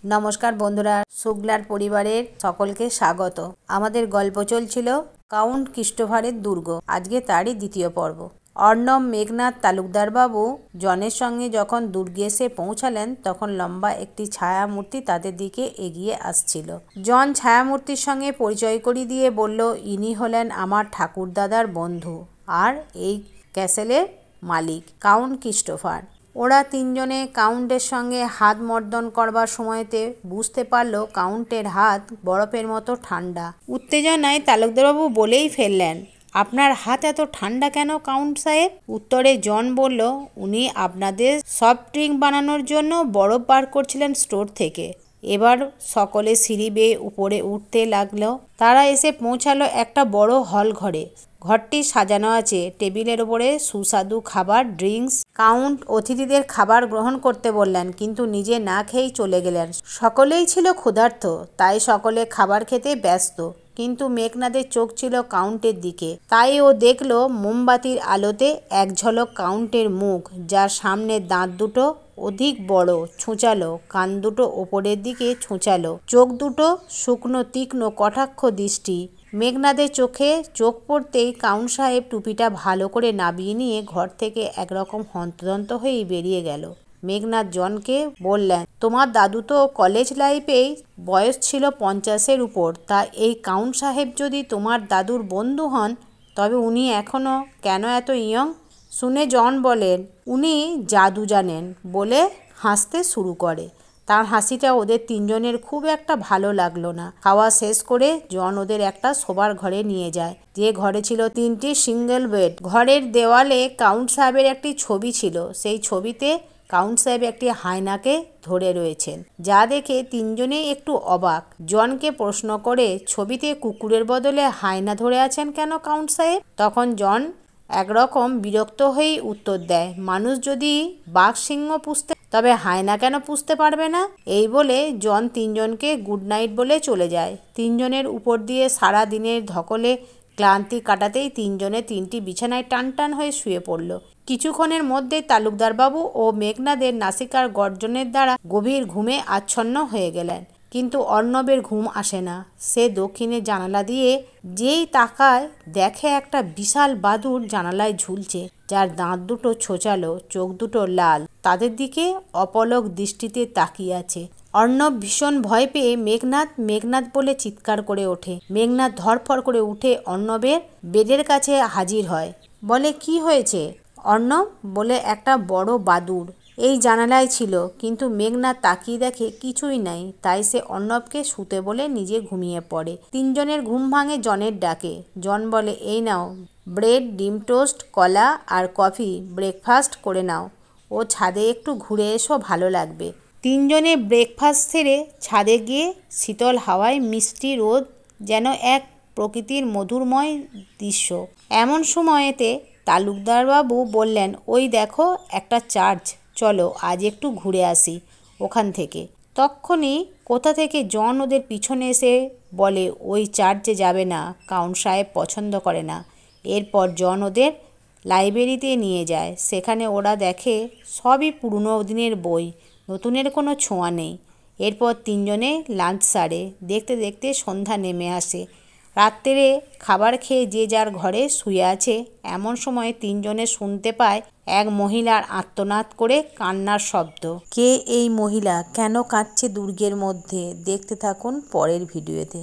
নমস্কার বন্ধুরা, শুক্লার পরিবারের সকলকে স্বাগত। আমাদের গল্প চলছিল কাউন্ট ক্রিস্টোফারের দুর্গ। আজকে তারই দ্বিতীয় পর্ব। অর্ণব, মেঘনাদ, তালুকদার বাবু জনের সঙ্গে যখন দুর্গে এসে পৌঁছালেন তখন লম্বা একটি ছায়ামূর্তি তাদের দিকে এগিয়ে আসছিল। জন ছায়ামূর্তির সঙ্গে পরিচয় করিয়ে দিয়ে বলল, ইনি হলেন আমার ঠাকুরদাদার বন্ধু আর এই ক্যাসেলের মালিক কাউন্ট ক্রিস্টোফার। ওরা তিনজনে কাউন্টের সঙ্গে হাত মর্দন করবার সময়তে বুঝতে পারল কাউন্টের হাত বরফের মতো ঠান্ডা। উত্তেজনায় তালুকদারবাবু বলেই ফেললেন, আপনার হাত এত ঠান্ডা কেন কাউন্ট সাহেব? উত্তরে জন বলল, উনি আপনাদের সফট ড্রিঙ্ক বানানোর জন্য বরফ বার করছিলেন স্টোর থেকে। এবার সকলে সিঁড়ি বেয়ে উপরে উঠতে লাগলো। তারা এসে পৌঁছালো একটা বড় হল ঘরে। ঘরটি সাজানো আছে টেবিলের ওপরে সুস্বাদু খাবার, ড্রিঙ্কস। কাউন্ট অতিথিদের খাবার গ্রহণ করতে বললেন, কিন্তু নিজে না খেয়েই চলে গেলেন। সকলেই ছিল ক্ষুধার্ত, তাই সকলে খাবার খেতে ব্যস্ত। কিন্তু মেঘনাদের চোখ ছিল কাউন্টের দিকে। তাই ও দেখল মোমবাতির আলোতে এক ঝলক কাউন্টের মুখ, যার সামনে দাঁত দুটো অধিক বড়, ছুঁচালো, কান দুটো ওপরের দিকে ছুঁচালো, চোখ দুটো শুকনো, তীক্ষ্ণ, কটাক্ষ দৃষ্টি। মেঘনাদের চোখে চোখ পড়তেই কাউন্ট সাহেব টুপিটা ভালো করে নাবিয়ে নিয়ে ঘর থেকে একরকম হন্তদন্ত হয়েই বেরিয়ে গেল। মেঘনাদ জনকে বললেন, তোমার দাদু তো কলেজ লাইফেই বয়স ছিল 50-এর উপর, তা এই কাউন্ট সাহেব যদি তোমার দাদুর বন্ধু হন তবে উনি এখনও কেন এত ইয়ং? শুনে জন বলেন, উনি জাদু জানেন বলে হাসতে শুরু করে। তার হাসিটা ওদের তিনজনের খুব একটা ভালো লাগলো না। খাওয়া শেষ করে জন ওদের একটা শোবার ঘরে নিয়ে যায়, যে ঘরে ছিল 3টি সিঙ্গেল বেড। ঘরের দেওয়ালে কাউন্ট সাহেবের একটি ছবি ছিল। সেই ছবিতে কাউন্ট সাহেব একটি হায়নাকে ধরে রয়েছেন, যা দেখে তিনজনেই একটু অবাক। জনকে প্রশ্ন করে, ছবিতে কুকুরের বদলে হায়না ধরে আছেন কেন কাউন্ট সাহেব? তখন জন একরকম বিরক্ত হয়েই উত্তর দেয়, মানুষ যদি বাঘ সিংহ পুষতে তবে হায়না কেন পুষতে পারবে না? এই বলে জন তিনজনকে গুড নাইট বলে চলে যায়। তিনজনের উপর দিয়ে সারা দিনের ধকলে ক্লান্তি কাটাতেই তিনজনে 3টি বিছানায় টান টান হয়ে শুয়ে পড়ল। কিছুক্ষণের মধ্যে তালুকদারবাবু ও মেঘনাদের নাসিকার গর্জনের দ্বারা গভীর ঘুমে আচ্ছন্ন হয়ে গেলেন। কিন্তু অর্ণবের ঘুম আসে না। সে দক্ষিণের জানালা দিয়ে যেই তাকায়, দেখে একটা বিশাল বাদুড় জানালায় ঝুলছে, যার দাঁত দুটো ছোচালো, চোখ দুটো লাল, তাদের দিকে অপলক দৃষ্টিতে তাকিয়ে আছে। অর্ণব ভীষণ ভয় পেয়ে মেঘনাদ মেঘনাদ বলে চিৎকার করে ওঠে। মেঘনাদ ধরফর করে উঠে অর্ণবের বেডের কাছে হাজির হয়। বলে, কি হয়েছে অর্ণব? বলে, একটা বড় বাদুড় এই জানালায় ছিল। কিন্তু মেঘনাদ তাকিয়ে দেখে কিছুই নাই। তাই সে অর্ণবকে শুতে বলে নিজে ঘুমিয়ে পড়ে। তিনজনের ঘুম ভাঙে জনের ডাকে। জন বলে, এই নাও ব্রেড, ডিম টোস্ট, কলা আর কফি, ব্রেকফাস্ট করে নাও। ও ছাদে একটু ঘুরে এসো, ভালো লাগবে। তিনজনে ব্রেকফাস্ট সেরে ছাদে গিয়ে শীতল হাওয়ায় মিষ্টি রোদ যেন এক প্রকৃতির মধুরময় দৃশ্য। এমন সময়েতে তালুকদারবাবু বললেন, ওই দেখো একটা চার্চ, চলো আজ একটু ঘুরে আসি ওখান থেকে। তক্ষুনি কোথা থেকে জন ওদের পিছনে এসে বলে, ওই চার্চে যাবে না, কাউন্ট সাহেব পছন্দ করে না। এরপর জন ওদের লাইব্রেরিতে নিয়ে যায়। সেখানে ওরা দেখে সবই পুরনো দিনের বই, নতুনের কোনো ছোঁয়া নেই। এরপর তিনজনে লাঞ্চ সারে। দেখতে দেখতে সন্ধ্যা নেমে আসে। রাত্রে খাবার খেয়ে যে যার ঘরে শুয়ে আছে। এমন সময় তিনজনে শুনতে পায় এক মহিলার আর্তনাদ করে কান্নার শব্দ। কে এই মহিলা? কেন কাঁদছে দুর্গের মধ্যে? দেখতে থাকুন পরের ভিডিওতে।